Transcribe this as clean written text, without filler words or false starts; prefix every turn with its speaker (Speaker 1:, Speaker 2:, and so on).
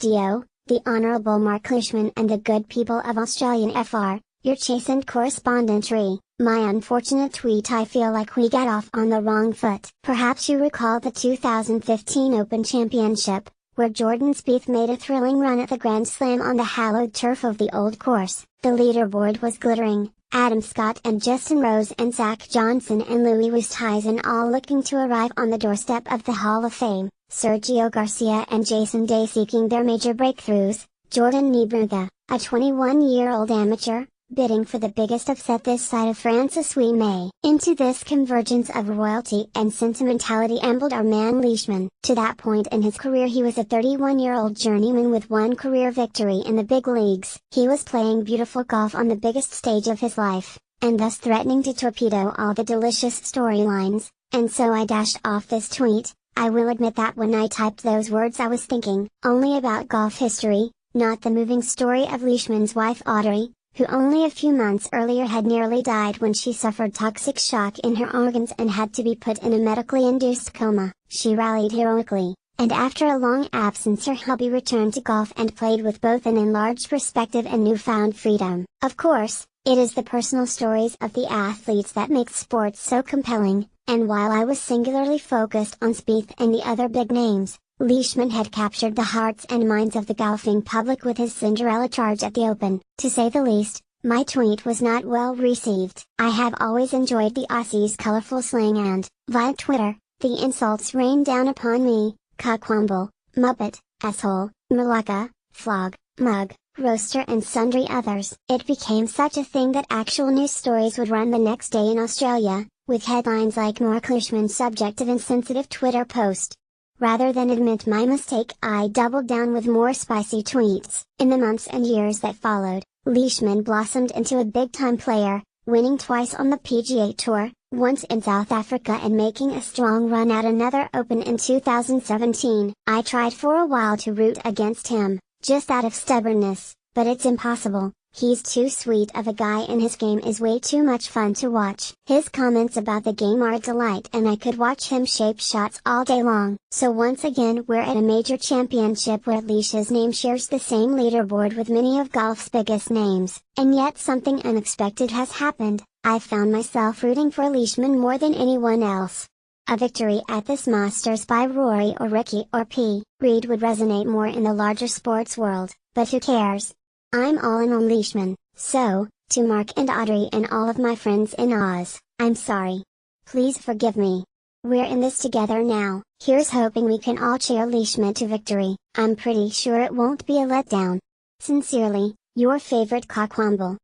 Speaker 1: D.O., the Honourable Marc Leishman and the good people of Australian FR, your chastened correspondentry. My unfortunate tweet. I feel like we got off on the wrong foot. Perhaps you recall the 2015 Open Championship, where Jordan Spieth made a thrilling run at the Grand Slam on the hallowed turf of the Old Course. The leaderboard was glittering, Adam Scott and Justin Rose and Zach Johnson and Louis Oosthuizen all looking to arrive on the doorstep of the Hall of Fame, Sergio Garcia and Jason Day seeking their major breakthroughs, Jordan Niebrugge, a 21-year-old amateur, bidding for the biggest upset this side of Francis we may. Into this convergence of royalty and sentimentality ambled our man Leishman. To that point in his career he was a 31-year-old journeyman with one career victory in the big leagues. He was playing beautiful golf on the biggest stage of his life, and thus threatening to torpedo all the delicious storylines, and so I dashed off this tweet. I will admit that when I typed those words I was thinking only about golf history, not the moving story of Leishman's wife Audrey, who only a few months earlier had nearly died when she suffered toxic shock in her organs and had to be put in a medically induced coma. She rallied heroically, and after a long absence her hubby returned to golf and played with both an enlarged perspective and newfound freedom. Of course, it is the personal stories of the athletes that make sports so compelling, and while I was singularly focused on Spieth and the other big names, Leishman had captured the hearts and minds of the golfing public with his Cinderella charge at the Open. To say the least, my tweet was not well received. I have always enjoyed the Aussies' colourful slang and, via Twitter, the insults rained down upon me: cockwomble, muppet, asshole, malacca, flog, mug, roaster and sundry others. It became such a thing that actual news stories would run the next day in Australia, with headlines like Marc Leishman subject of insensitive Twitter post. Rather than admit my mistake, I doubled down with more spicy tweets. In the months and years that followed, Leishman blossomed into a big-time player, winning twice on the PGA Tour, once in South Africa and making a strong run at another Open in 2017. I tried for a while to root against him, just out of stubbornness, but it's impossible. He's too sweet of a guy and his game is way too much fun to watch. His comments about the game are a delight and I could watch him shape shots all day long. So once again we're at a major championship where Leish's name shares the same leaderboard with many of golf's biggest names. And yet something unexpected has happened. I found myself rooting for Leishman more than anyone else. A victory at this Masters by Rory or Ricky or P. Reed would resonate more in the larger sports world, but who cares? I'm all in on Leishman, so, to Marc and Audrey and all of my friends in Oz, I'm sorry. Please forgive me. We're in this together now. Here's hoping we can all cheer Leishman to victory. I'm pretty sure it won't be a letdown. Sincerely, your favorite cockwomble.